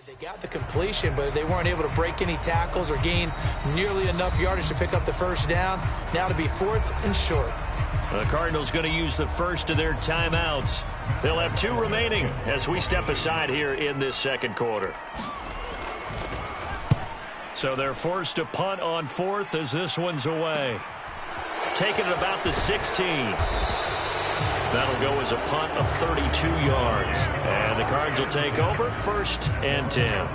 They got the completion, but they weren't able to break any tackles or gain nearly enough yardage to pick up the first down. Now to be 4th and short. The Cardinals going to use the first of their timeouts. They'll have 2 remaining as we step aside here in this second quarter. So they're forced to punt on 4th as this one's away. Taking it about the 16. That'll go as a punt of 32 yards. And the Cards will take over 1st and 10.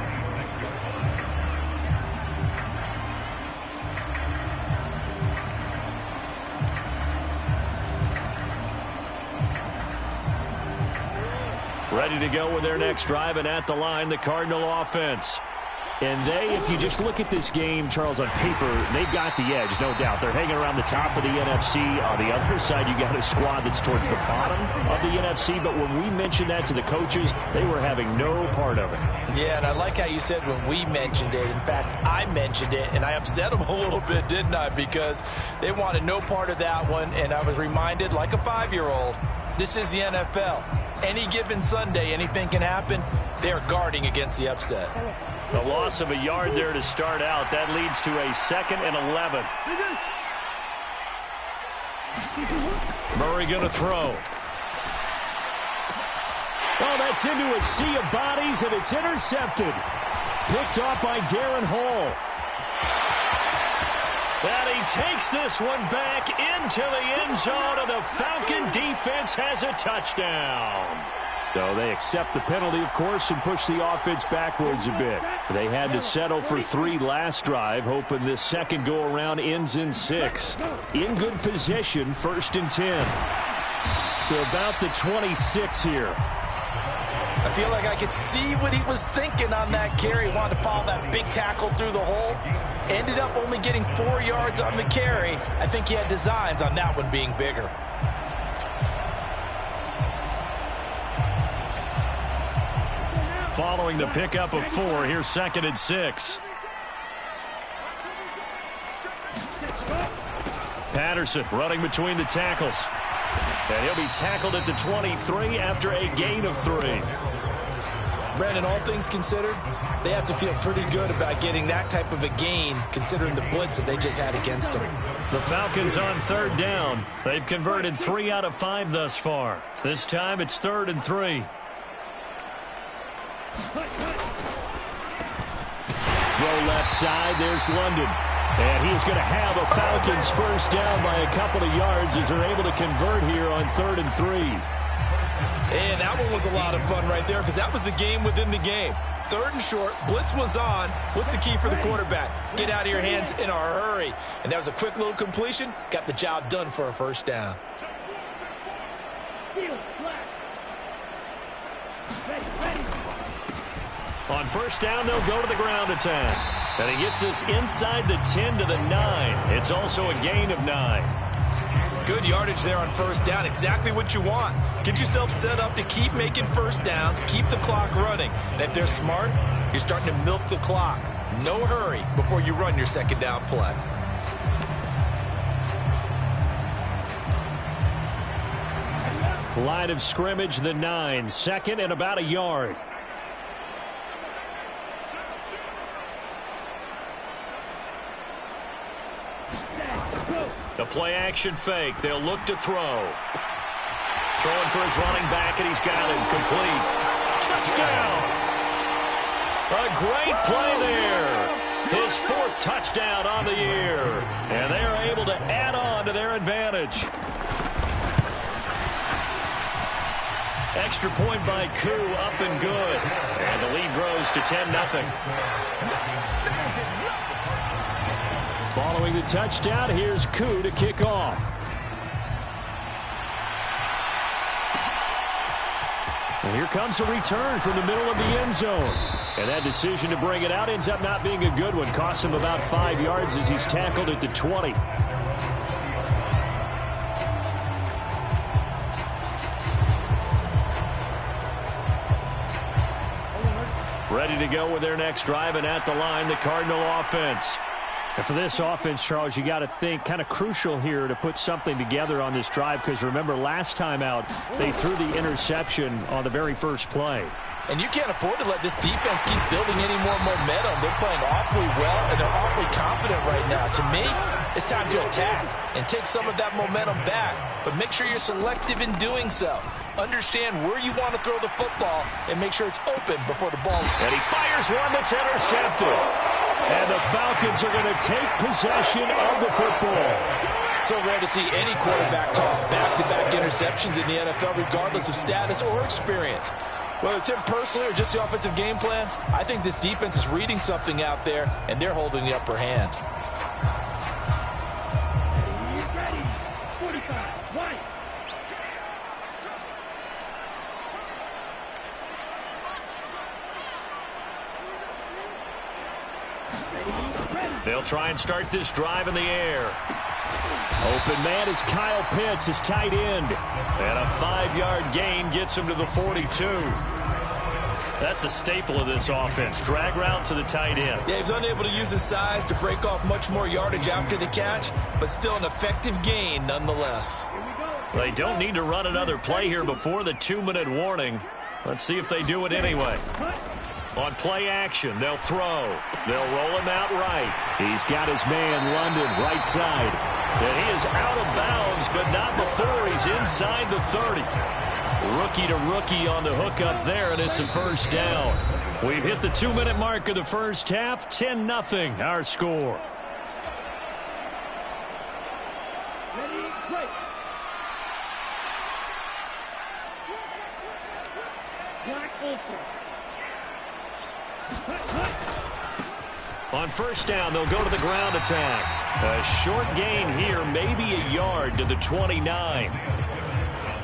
Ready to go with their next drive, and at the line, the Cardinal offense. And if you just look at this game, Charles, on paper, they've got the edge, no doubt. They're hanging around the top of the NFC. On the other side, you got a squad that's towards the bottom of the NFC. But when we mentioned that to the coaches, they were having no part of it. Yeah, and I like how you said when we mentioned it. In fact, I mentioned it, and I upset them a little bit, didn't I? Because they wanted no part of that one, and I was reminded, like a 5-year-old, this is the NFL. Any given Sunday, anything can happen. They are guarding against the upset. A loss of a yard there to start out. That leads to a 2nd and 11. Murray going to throw. Oh, that's into a sea of bodies, and it's intercepted. Picked off by Darren Hall. And he takes this one back into the end zone, and the Falcon defense has a touchdown. So they accept the penalty, of course, and push the offense backwards a bit. They had to settle for 3 last drive, hoping this second go-around ends in 6. In good position, 1st and 10. To about the 26 here. I feel like I could see what he was thinking on that carry. He wanted to follow that big tackle through the hole. Ended up only getting 4 yards on the carry. I think he had designs on that one being bigger. Following the pickup of 4, here's 2nd and 6. Patterson running between the tackles. And he'll be tackled at the 23 after a gain of 3. Brandon, all things considered, they have to feel pretty good about getting that type of a gain, considering the blitz that they just had against them. The Falcons on 3rd down. They've converted 3 out of 5 thus far. This time it's 3rd and 3. Throw left side. There's London. And he's going to have a Falcons first down by a couple of yards as they're able to convert here on 3rd and 3. And that one was a lot of fun right there because that was the game within the game. 3rd and short. Blitz was on. What's the key for the quarterback? Get out of your hands in a hurry. And that was a quick little completion. Got the job done for a first down. On first down, they'll go to the ground attack. And he gets this inside the 10 to the 9. It's also a gain of 9. Good yardage there on first down. Exactly what you want. Get yourself set up to keep making first downs, keep the clock running. And if they're smart, you're starting to milk the clock. No hurry before you run your second down play. Line of scrimmage, the 9. 2nd and about a yard. The play-action fake. They'll look to throw. Throwing for his running back, and he's got it. Complete. Touchdown! A great play there. His 4th touchdown on the year. And they are able to add on to their advantage. Extra point by Koo, up and good. And the lead grows to 10-0. Following the touchdown, here's Koo to kick off. And here comes a return from the middle of the end zone. And that decision to bring it out ends up not being a good one. Costs him about 5 yards as he's tackled at the 20. Ready to go with their next drive, and at the line, the Cardinal offense. And for this offense, Charles, you got to think kind of crucial here to put something together on this drive because remember last time out, they threw the interception on the very first play. And you can't afford to let this defense keep building any more momentum. They're playing awfully well, and they're awfully confident right now. To me, it's time to attack and take some of that momentum back. But make sure you're selective in doing so. Understand where you want to throw the football and make sure it's open before the ball. And he fires one that's intercepted. And the Falcons are going to take possession of the football. So rare to see any quarterback toss back-to-back interceptions in the NFL, regardless of status or experience. Whether it's him personally or just the offensive game plan, I think this defense is reading something out there, and they're holding the upper hand. Ready. 45. White. They'll try and start this drive in the air. Open man is Kyle Pitts, his tight end. And a 5-yard gain gets him to the 42. That's a staple of this offense. Drag route to the tight end. Yeah, he's unable to use his size to break off much more yardage after the catch, but still an effective gain nonetheless. They don't need to run another play here before the 2-minute warning. Let's see if they do it anyway. On play action, they'll throw. They'll roll him out right. He's got his man, London, right side. And he is out of bounds, but not before he's inside the 30. Rookie to rookie on the hookup there, and it's a first down. We've hit the 2-minute mark of the first half. 10-0, our score. Ready, break. Black ultra. On first down, they'll go to the ground attack. A short gain here, maybe a yard to the 29.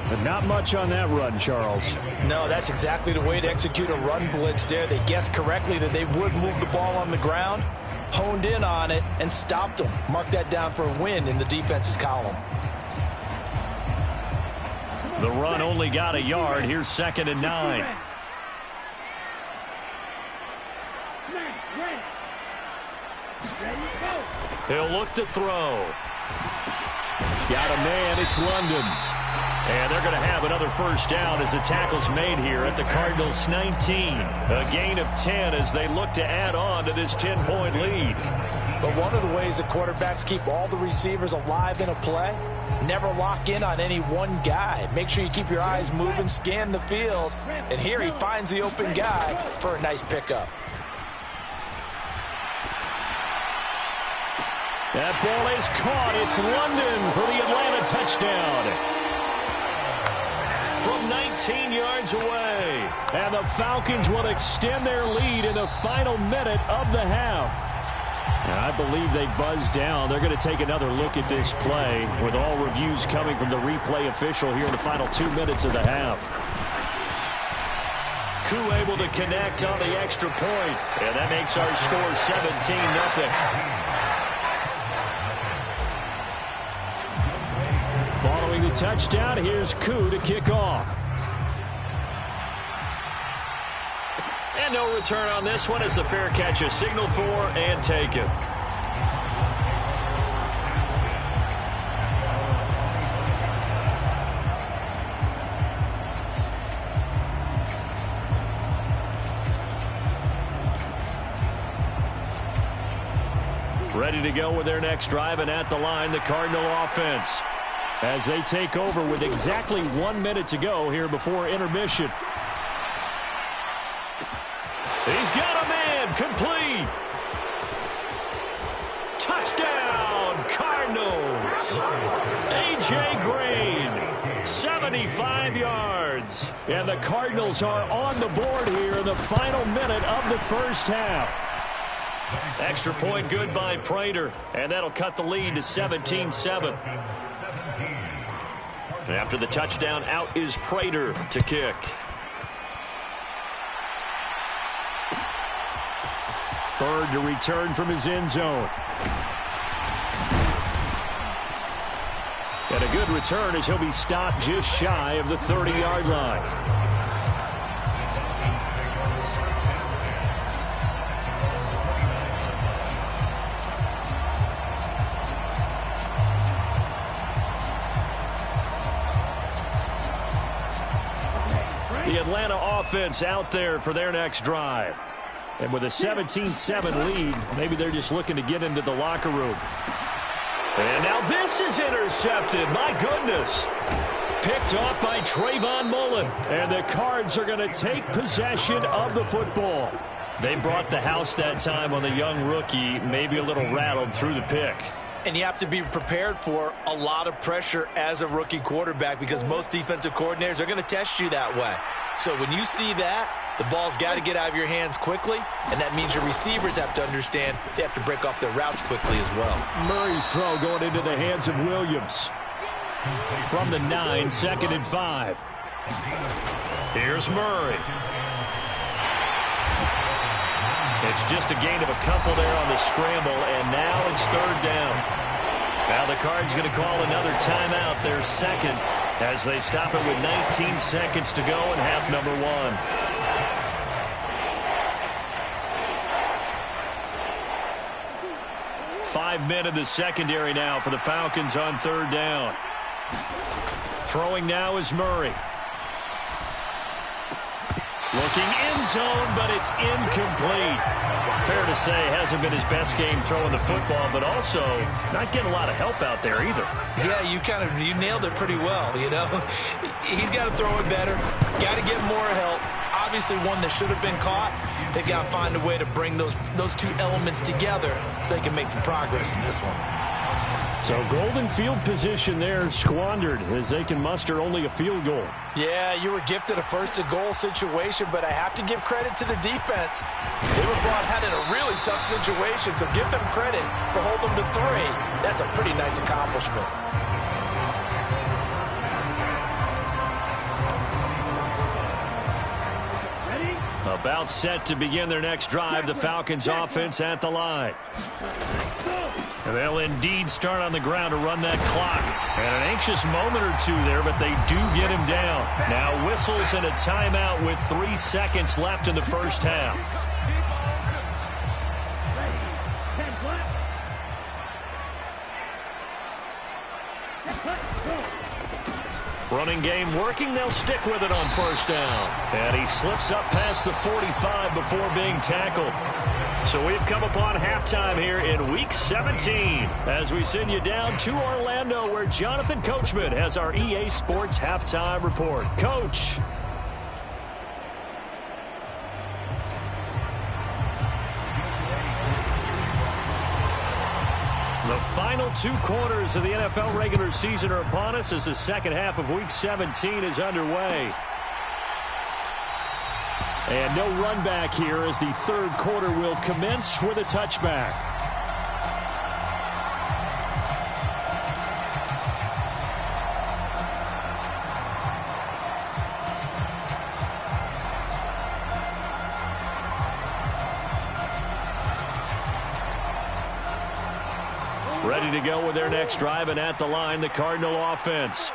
But not much on that run, Charles. No, that's exactly the way to execute a run blitz there. They guessed correctly that they would move the ball on the ground, honed in on it, and stopped them. Mark that down for a win in the defense's column. The run only got a yard. Here's 2nd and 9. He'll look to throw. Got a man, it's London. And they're going to have another first down as the tackle's made here at the Cardinals' 19. A gain of 10 as they look to add on to this 10-point lead. But one of the ways that quarterbacks keep all the receivers alive in a play, never lock in on any one guy. Make sure you keep your eyes moving, scan the field. And here he finds the open guy for a nice pickup. That ball is caught. It's London for the Atlanta touchdown. From 19 yards away. And the Falcons will extend their lead in the final minute of the half. And I believe they buzzed down. They're going to take another look at this play with all reviews coming from the replay official here in the final 2 minutes of the half. Koo able to connect on the extra point. And that makes our score 17-0. Following the touchdown, here's Koo to kick off. And no return on this one as the fair catch is signaled for and taken. Ready to go with their next drive, and at the line, the Cardinal offense, as they take over with exactly 1 minute to go here before intermission. He's got a man, complete. Touchdown, Cardinals. A.J. Green, 75 yards. And the Cardinals are on the board here in the final minute of the first half. Extra point good by Prater, and that'll cut the lead to 17-7. After the touchdown, out is Prater to kick. Bird to return from his end zone. And a good return as he'll be stopped just shy of the 30-yard line. The Atlanta offense out there for their next drive. And with a 17-7 lead, maybe they're just looking to get into the locker room. And now this is intercepted. My goodness. Picked off by Trayvon Mullen. And the Cards are going to take possession of the football. They brought the house that time on the young rookie, maybe a little rattled through the pick. And you have to be prepared for a lot of pressure as a rookie quarterback because most defensive coordinators are going to test you that way. So when you see that, the ball's got to get out of your hands quickly, and that means your receivers have to understand they have to break off their routes quickly as well. Murray's throw going into the hands of Williams. From the 9, 2nd and 5. Here's Murray. It's just a gain of a couple there on the scramble, and now it's 3rd down. Now the Cards going to call another timeout, their second, as they stop it with 19 seconds to go in half number 1. 5 men in the secondary now for the Falcons on 3rd down. Throwing now is Murray. Looking end zone, but it's incomplete. Fair to say, hasn't been his best game throwing the football, but also not getting a lot of help out there either. Yeah, you nailed it pretty well, you know. He's got to throw it better, got to get more help. Obviously one that should have been caught. They've got to find a way to bring those two elements together so they can make some progress in this one. So golden field position there squandered as they can muster only a field goal. Yeah, you were gifted a first-to-goal situation, but I have to give credit to the defense. They were brought out in a really tough situation, so give them credit for holding them to 3. That's a pretty nice accomplishment. About set to begin their next drive, the Falcons offense at the line. And they'll indeed start on the ground to run that clock. And an anxious moment or two there, but they do get him down. Now whistles and a timeout with 3 seconds left in the first half. Running game working. They'll stick with it on 1st down. And he slips up past the 45 before being tackled. So we've come upon halftime here in Week 17 as we send you down to Orlando where Jonathan Coachman has our EA Sports Halftime Report. Coach. The final 2 quarters of the NFL regular season are upon us as the second half of Week 17 is underway. And no run back here as the 3rd quarter will commence with a touchback. Ready to go with their next drive, and at the line, the Cardinal offense.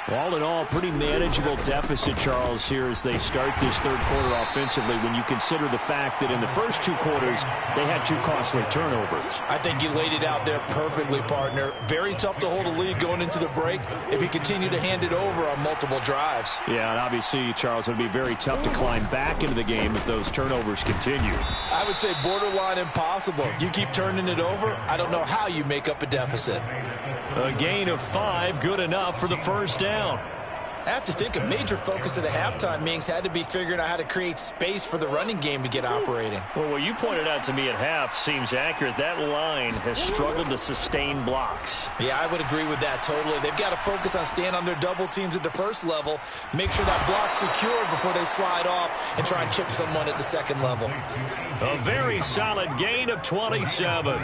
All in all, pretty manageable deficit, Charles, here as they start this 3rd quarter offensively when you consider the fact that in the first 2 quarters, they had 2 costly turnovers. I think you laid it out there perfectly, partner. Very tough to hold a lead going into the break if you continue to hand it over on multiple drives. Yeah, and obviously, Charles, it would be very tough to climb back into the game if those turnovers continue. I would say borderline impossible. You keep turning it over, I don't know how you make up a deficit. A gain of 5, good enough for the 1st down. I have to think a major focus at the halftime meetings had to be figuring out how to create space for the running game to get operating. Well, what you pointed out to me at half seems accurate. That line has struggled to sustain blocks. Yeah, I would agree with that totally. They've got to focus on staying on their double teams at the first level, make sure that block's secured before they slide off and try and chip someone at the second level. A very solid gain of 27.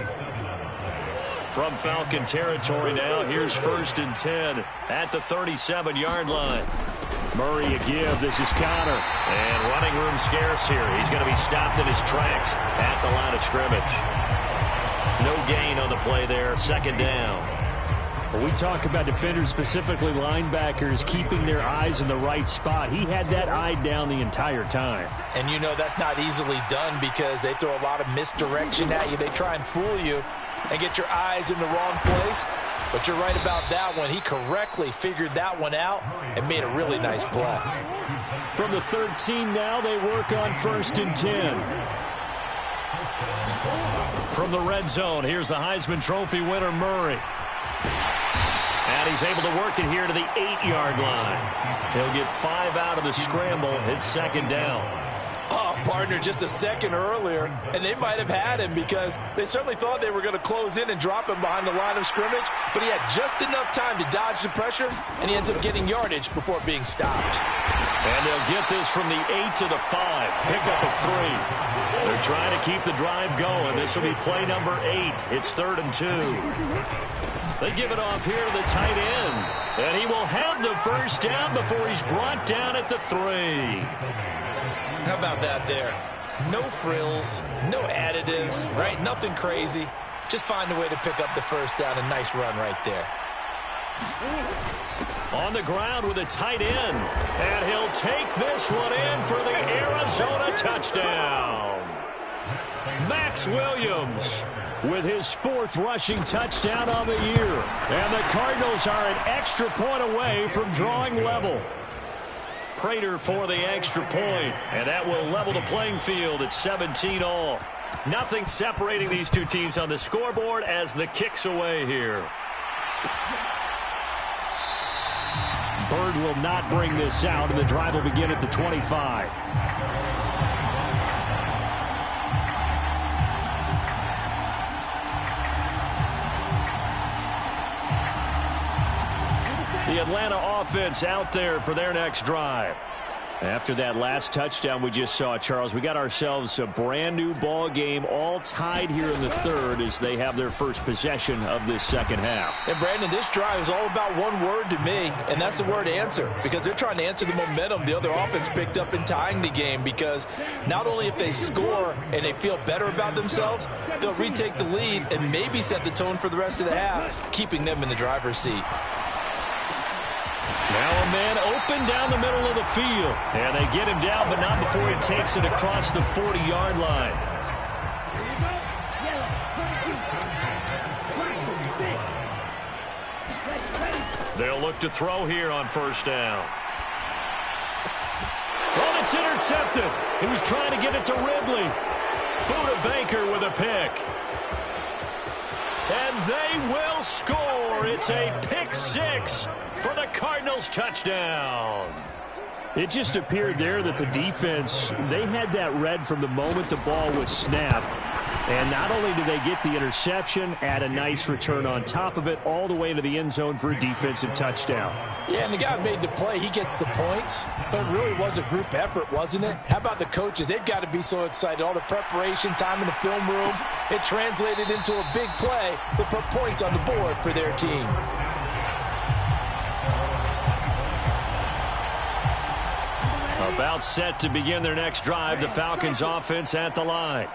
From Falcon territory now, here's 1st and 10 at the 37-yard line. Murray a give. This is Connor. And running room scarce here. He's going to be stopped in his tracks at the line of scrimmage. No gain on the play there. 2nd down. When we talk about defenders, specifically linebackers, keeping their eyes in the right spot, he had that eye down the entire time. And you know that's not easily done because they throw a lot of misdirection at you. They try and fool you and get your eyes in the wrong place. But you're right about that one. He correctly figured that one out and made a really nice play. From the 13 now, they work on 1st and 10. From the red zone, here's the Heisman Trophy winner, Murray. And he's able to work it here to the 8-yard line. He'll get 5 out of the scramble. It's 2nd down. Oh, partner, just a second earlier, and they might have had him because they certainly thought they were going to close in and drop him behind the line of scrimmage, but he had just enough time to dodge the pressure, and he ends up getting yardage before being stopped. And they'll get this from the 8 to the 5. Pick up a 3. They're trying to keep the drive going. This will be play number 8. It's 3rd and 2. They give it off here to the tight end, and he will have the 1st down before he's brought down at the 3. How about that there? No frills, no additives, right? Nothing crazy. Just find a way to pick up the 1st down. A nice run right there. On the ground with a tight end. And he'll take this one in for the Arizona touchdown. Max Williams with his 4th rushing touchdown on the year. And the Cardinals are an extra point away from drawing level. Prater for the extra point, and that will level the playing field at 17 all. Nothing separating these two teams on the scoreboard as the kick's away here. Bird will not bring this out, and the drive will begin at the 25. The Atlanta offense out there for their next drive. After that last touchdown we just saw, Charles, we got ourselves a brand new ball game, all tied here in the 3rd as they have their first possession of this 2nd half. And Brandon, this drive is all about one word to me, and that's the word answer, because they're trying to answer the momentum the other offense picked up in tying the game, because not only if they score and they feel better about themselves, they'll retake the lead and maybe set the tone for the rest of the half, keeping them in the driver's seat. Now a man open down the middle of the field. And they get him down, but not before he takes it across the 40-yard line. They'll look to throw here on 1st down. Well, it's intercepted. He was trying to get it to Ridley. Buda Baker with a pick. And they will score. It's a pick 6 for the Cardinals touchdown. It just appeared there that the defense, they had that read from the moment the ball was snapped. And not only did they get the interception, add a nice return on top of it, all the way into the end zone for a defensive touchdown. Yeah, and the guy made the play. He gets the points. But it really was a group effort, wasn't it? How about the coaches? They've got to be so excited. All the preparation, time in the film room, it translated into a big play that put points on the board for their team. About set to begin their next drive, the Falcons offense at the line.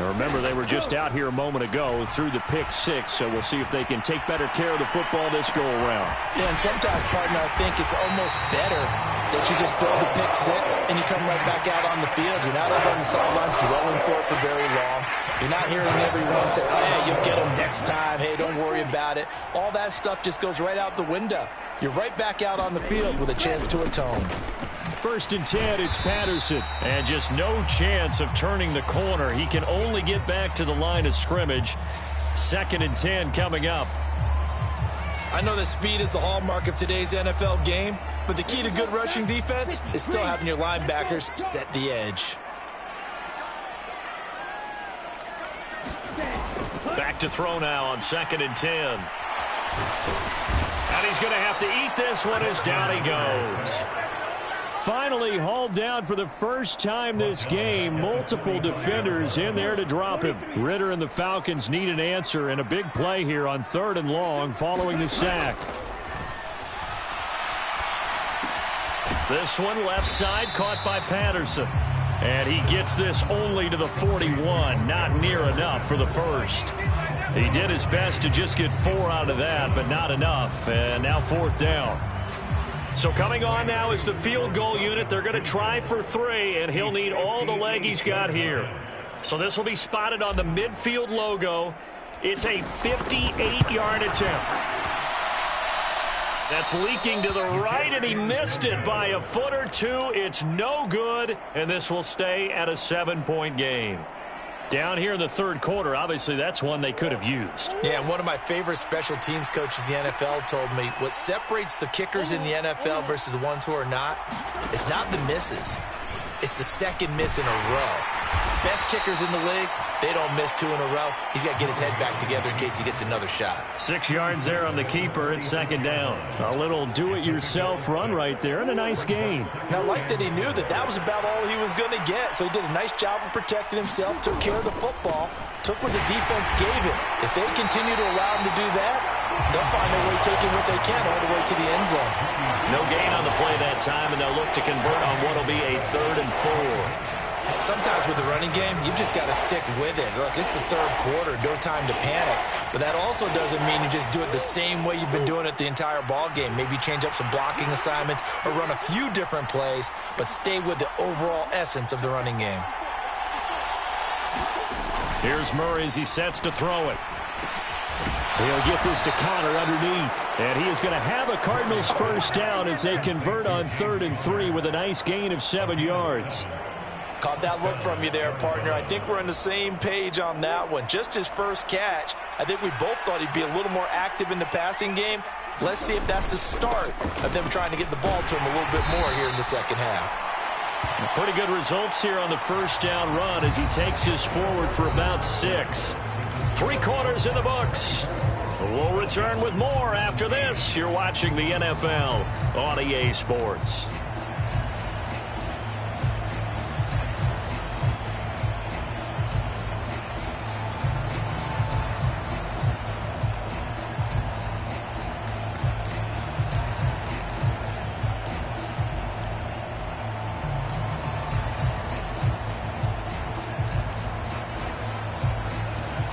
Now remember, they were just out here a moment ago through the pick 6, so we'll see if they can take better care of the football this go-around. Yeah, and sometimes, partner, I think it's almost better that you just throw the pick 6 and you come right back out on the field. You're not over on the sidelines dwelling for it for very long. You're not hearing everyone say, oh, yeah, you'll get them next time. Hey, don't worry about it. All that stuff just goes right out the window. You're right back out on the field with a chance to atone. 1st and 10, it's Patterson. And just no chance of turning the corner. He can only get back to the line of scrimmage. 2nd and 10 coming up. I know that speed is the hallmark of today's NFL game, but the key to good rushing defense is still having your linebackers set the edge. Back to throw now on 2nd and 10. And he's going to have to eat this one as down he goes. Finally hauled down for the first time this game. Multiple defenders in there to drop him. Ritter and the Falcons need an answer, and a big play here on 3rd and long following the sack. This one left side caught by Patterson. And he gets this only to the 41. Not near enough for the first. He did his best to just get 4 out of that, but not enough. And now 4th down. So coming on now is the field goal unit. They're going to try for 3, and he'll need all the leg he's got here. So this will be spotted on the midfield logo. It's a 58-yard attempt. That's leaking to the right, and he missed it by a foot or two. It's no good, and this will stay at a 7-point game. Down here in the third quarter, obviously that's one they could have used. Yeah, and one of my favorite special teams coaches in the NFL told me what separates the kickers in the NFL versus the ones who are not, it's not the misses. It's the second miss in a row. Best kickers in the league, they don't miss 2 in a row. He's got to get his head back together in case he gets another shot. 6 yards there on the keeper. It's second down. A little do-it-yourself run right there and a nice gain. And I like that he knew that that was about all he was going to get. So he did a nice job of protecting himself, took care of the football, took what the defense gave him. If they continue to allow him to do that, they'll find their way taking what they can all the way to the end zone. No gain on the play that time, and they'll look to convert on what will be a 3rd and 4. Sometimes with the running game, you've just got to stick with it. Look, it's the third quarter, no time to panic. But that also doesn't mean you just do it the same way you've been doing it the entire ball game. Maybe change up some blocking assignments or run a few different plays, but stay with the overall essence of the running game. Here's Murray as he sets to throw it. He'll get this to Connor underneath. And he is going to have a Cardinals first down as they convert on 3rd and 3 with a nice gain of 7 yards. Caught that look from you there, partner. I think we're on the same page on that one. Just his first catch. I think we both thought he'd be a little more active in the passing game. Let's see if that's the start of them trying to get the ball to him a little bit more here in the second half. Pretty good results here on the first down run as he takes this forward for about 6. 3 quarters in the books. We'll return with more after this. You're watching the NFL on EA Sports.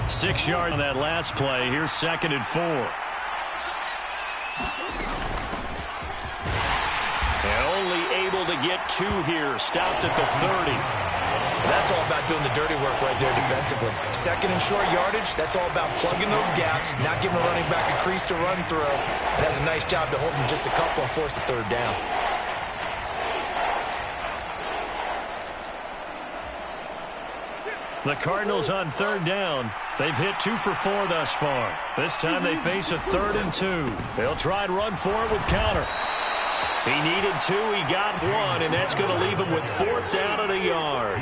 Six yards on that last play. Here's 2nd and 4. And only able to get 2 here. Stopped at the 30. That's all about doing the dirty work right there defensively. 2nd and short yardage, that's all about plugging those gaps, not giving the running back a crease to run through. It has a nice job to hold him just a couple and force the 3rd down. The Cardinals on 3rd down. They've hit 2 for 4 thus far. This time they face a 3rd and 2. They'll try and run for it with Connor. He needed 2. He got 1, and that's going to leave him with 4th down and a yard.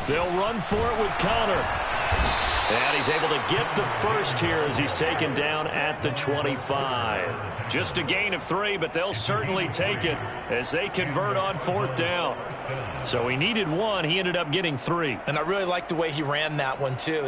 They'll run for it with Connor. And he's able to get the first here as he's taken down at the 25. Just a gain of 3, but they'll certainly take it as they convert on 4th down. So he needed 1. He ended up getting 3. And I really like the way he ran that one, too.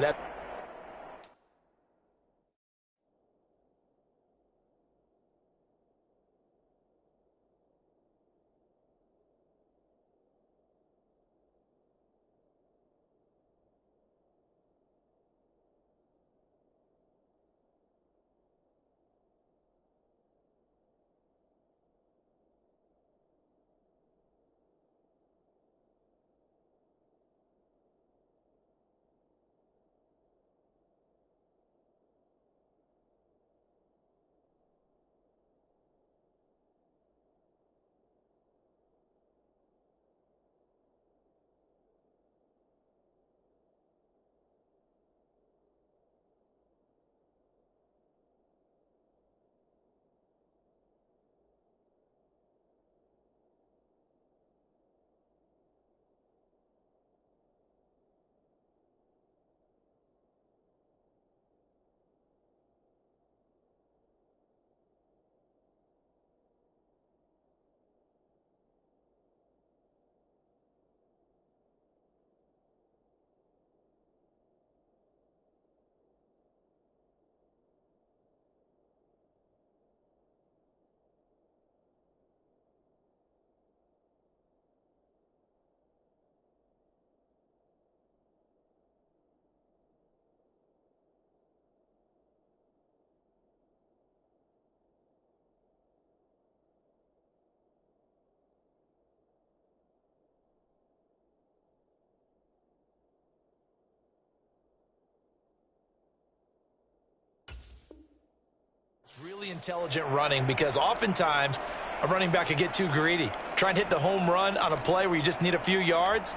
Really intelligent running, because oftentimes a running back can get too greedy. Try and hit the home run on a play where you just need a few yards.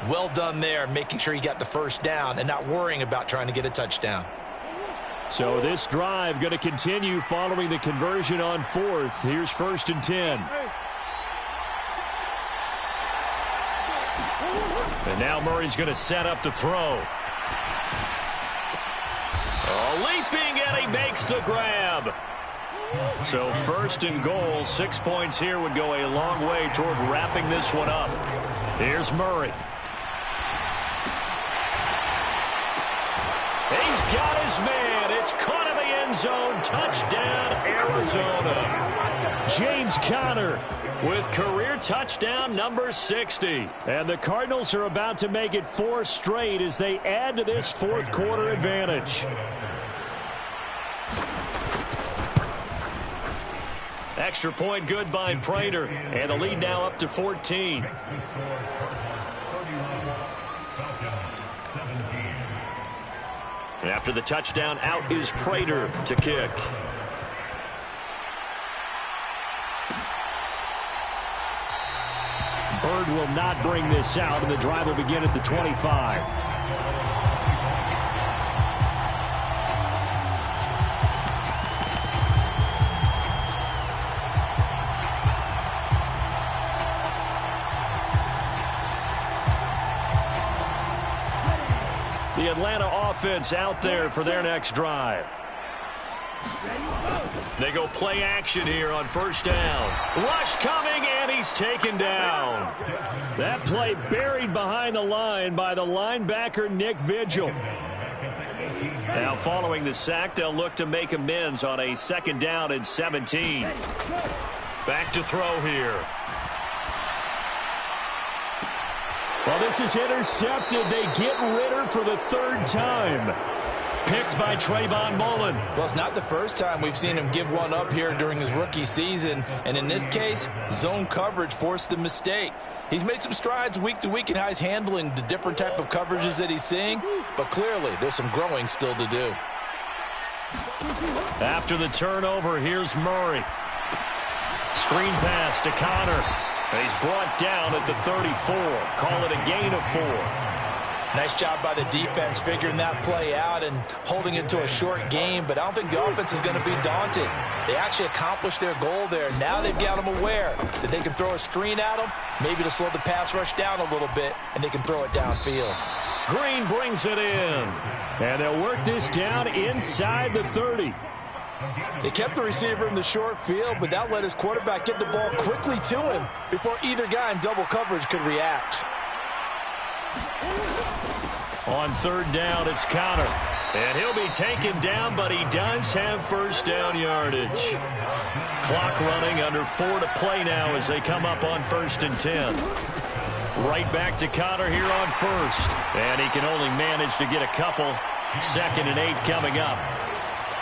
Well done there, making sure you got the first down and not worrying about trying to get a touchdown. So this drive going to continue following the conversion on fourth. Here's 1st and 10. And now Murray's going to set up to throw. Leaping, and he makes the grab. So 1st and goal, 6 points here would go a long way toward wrapping this one up. Here's Murray. He's got his man. It's caught in the end zone. Touchdown, Arizona. James Conner with career touchdown number 60. And the Cardinals are about to make it 4 straight as they add to this fourth quarter advantage. Extra point good by Prater. And the lead now up to 14. After the touchdown, out is Prater to kick. Bird will not bring this out, and the drive will begin at the 25. The Atlanta offense out there for their next drive. They go play action here on 1st down. Rush coming, and he's taken down. That play buried behind the line by the linebacker Nick Vigil. Now following the sack, they'll look to make amends on a 2nd down and 17. Back to throw here. Well, this is intercepted. They get Ritter for the 3rd time. Picked by Trayvon Mullen. Well, it's not the first time we've seen him give one up here during his rookie season. And in this case, zone coverage forced the mistake. He's made some strides week to week in how he's handling the different type of coverages that he's seeing. But clearly, there's some growing still to do. After the turnover, here's Murray. Screen pass to Conner. He's brought down at the 34. Call it a gain of 4. Nice job by the defense figuring that play out and holding it to a short game, but I don't think the offense is going to be daunted. They actually accomplished their goal there. Now they've got them aware that they can throw a screen at them, maybe to slow the pass rush down a little bit, and they can throw it downfield. Green brings it in. And they'll work this down inside the 30. They kept the receiver in the short field, but that let his quarterback get the ball quickly to him before either guy in double coverage could react. On 3rd down, it's Conner. And he'll be taken down, but he does have 1st down yardage. Clock running, under 4 to play now as they come up on 1st and 10. Right back to Conner here on 1st. And he can only manage to get a couple. 2nd and 8 coming up.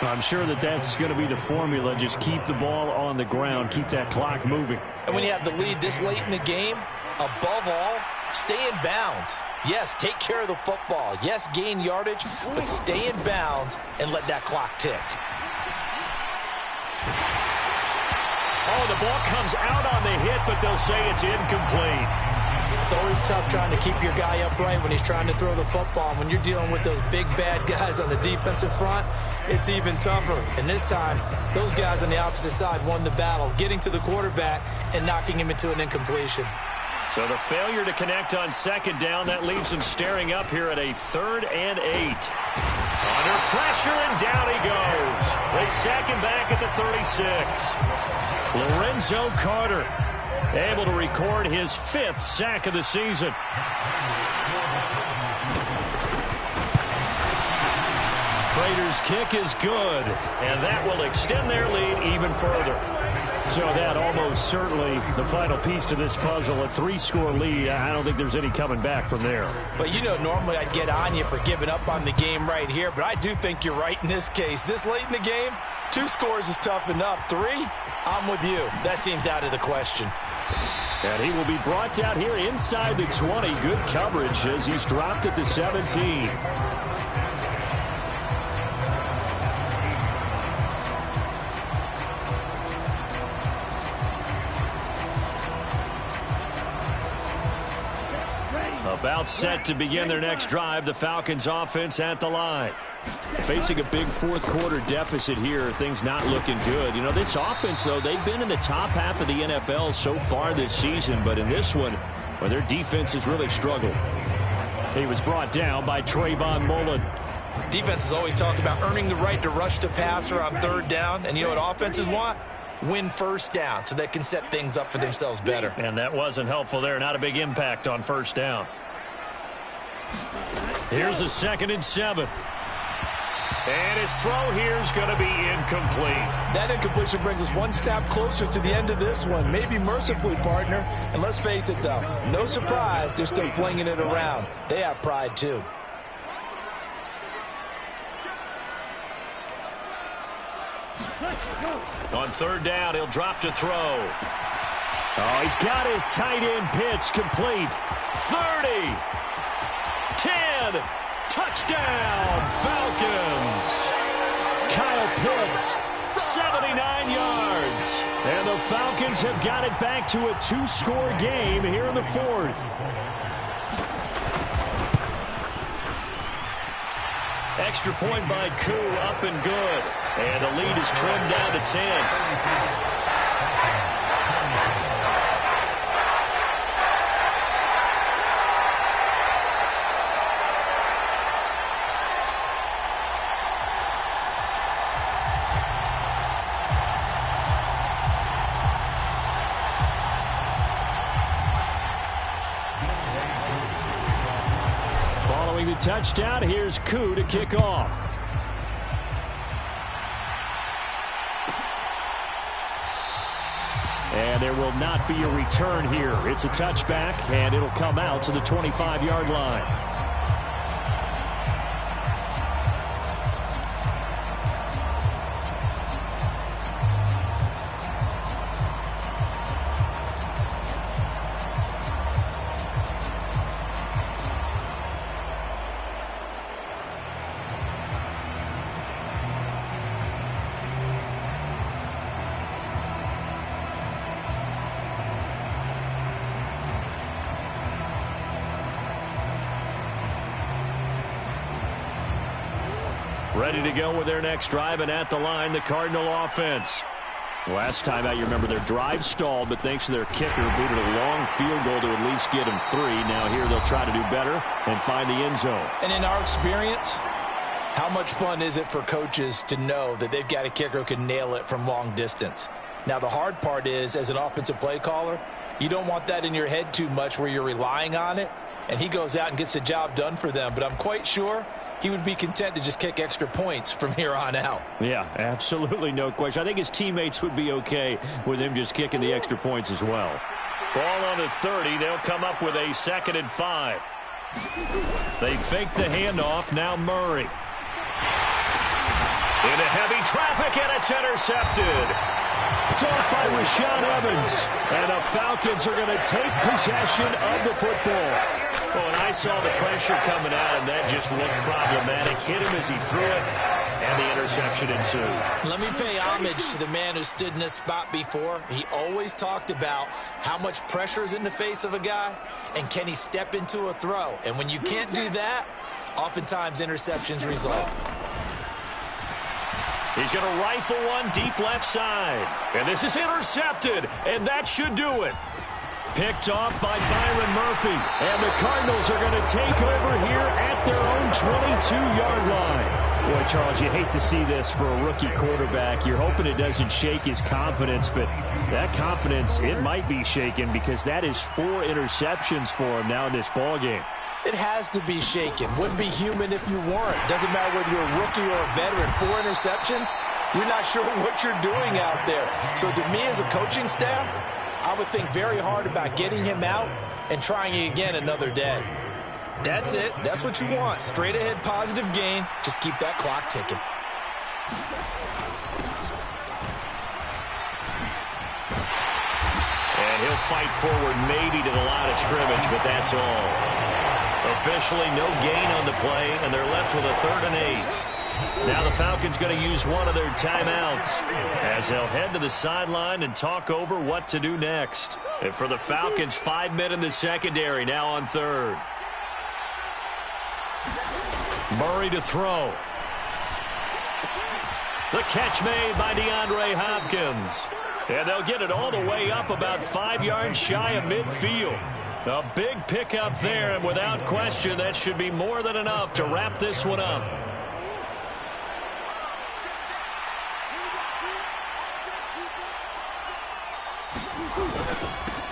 I'm sure that that's going to be the formula. Just keep the ball on the ground. Keep that clock moving. And when you have the lead this late in the game, above all, stay in bounds. Yes, take care of the football. Yes, gain yardage, but stay in bounds and let that clock tick. Oh, the ball comes out on the hit, but they'll say it's incomplete. It's always tough trying to keep your guy upright when he's trying to throw the football. And when you're dealing with those big, bad guys on the defensive front, it's even tougher. And this time, those guys on the opposite side won the battle, getting to the quarterback and knocking him into an incompletion. So the failure to connect on 2nd down, that leaves him staring up here at a 3rd and 8. Under pressure, and down he goes. They sack him back at the 36. Lorenzo Carter able to record his 5th sack of the season. Prater's kick is good, and that will extend their lead even further. So that almost certainly the final piece to this puzzle, a 3-score lead. I don't think there's any coming back from there. But you know, normally I'd get on you for giving up on the game right here, but I do think you're right in this case. This late in the game, 2 scores is tough enough. 3, I'm with you. That seems out of the question. And he will be brought down here inside the 20. Good coverage as he's dropped at the 17. About set to begin their next drive. The Falcons offense at the line. Facing a big fourth-quarter deficit here. Things not looking good. You know, this offense, though, they've been in the top half of the NFL so far this season. But in this one, well, their defense has really struggled. He was brought down by Trayvon Mullen. Defenses always talk about earning the right to rush the passer on third down. And you know what offenses want? Win first down so they can set things up for themselves better. And that wasn't helpful there. Not a big impact on first down. Here's a 2nd and 7. And his throw here is going to be incomplete. That incompletion brings us one snap closer to the end of this one. Maybe mercifully, partner. And let's face it, though, no surprise, they're still flinging it around. They have pride, too. On third down, he'll drop to throw. Oh, he's got his tight end pitch complete. 30. 10. Touchdown, Falcons. Kyle Pitts, 79 yards. And the Falcons have got it back to a 2-score game here in the fourth. Extra point by Koo, up and good. And the lead is trimmed down to 10. Following the touchdown, here's Koo to kick off. And there will not be a return here. It's a touchback, and it'll come out to the 25-yard line. Ready to go with their next drive, and at the line, the Cardinal offense. Last time out, you remember their drive stalled, but thanks to their kicker, booted a long field goal to at least get them 3. Now here they'll try to do better and find the end zone. And in our experience, how much fun is it for coaches to know that they've got a kicker who can nail it from long distance? Now, the hard part is, as an offensive play caller, you don't want that in your head too much where you're relying on it, and he goes out and gets the job done for them. But I'm quite sure he would be content to just kick extra points from here on out. Yeah, absolutely no question. I think his teammates would be okay with him just kicking the extra points as well. Ball on the 30. They'll come up with a 2nd and 5. They fake the handoff. Now Murray. Into heavy traffic, and it's intercepted. Caught by Rashaan Evans. And the Falcons are going to take possession of the football. Oh, and I saw the pressure coming at him. That just looked problematic. Hit him as he threw it, and the interception ensued. Let me pay homage to the man who stood in this spot before. He always talked about how much pressure is in the face of a guy, and can he step into a throw. And when you can't do that, oftentimes interceptions result. He's going to rifle one deep left side. And this is intercepted, and that should do it. Picked off by Byron Murphy. And the Cardinals are going to take over here at their own 22-yard line. Boy, Charles, you hate to see this for a rookie quarterback. You're hoping it doesn't shake his confidence, but that confidence, it might be shaken because that is 4 interceptions for him now in this ballgame. It has to be shaken. Wouldn't be human if you weren't. Doesn't matter whether you're a rookie or a veteran. 4 interceptions, you're not sure what you're doing out there. So to me as a coaching staff, I would think very hard about getting him out and trying it again another day. That's it. That's what you want. Straight ahead positive gain. Just keep that clock ticking. And he'll fight forward maybe to the line of scrimmage, but that's all. Officially no gain on the play, and they're left with a 3rd and 8. Now the Falcons going to use one of their timeouts as they'll head to the sideline and talk over what to do next. And for the Falcons, 5 men in the secondary now on 3rd. Murray to throw. The catch made by DeAndre Hopkins. And they'll get it all the way up about 5 yards shy of midfield. A big pickup there, and without question, that should be more than enough to wrap this one up.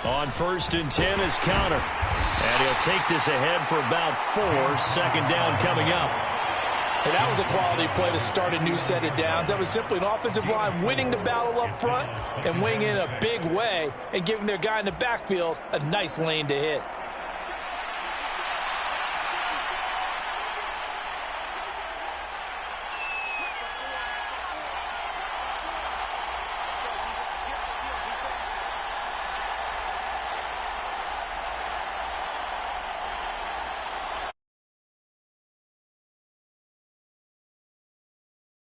On 1st and 10 is Counter. And he'll take this ahead for about 4. 2nd down coming up. And that was a quality play to start a new set of downs. That was simply an offensive line winning the battle up front and winning in a big way and giving their guy in the backfield a nice lane to hit.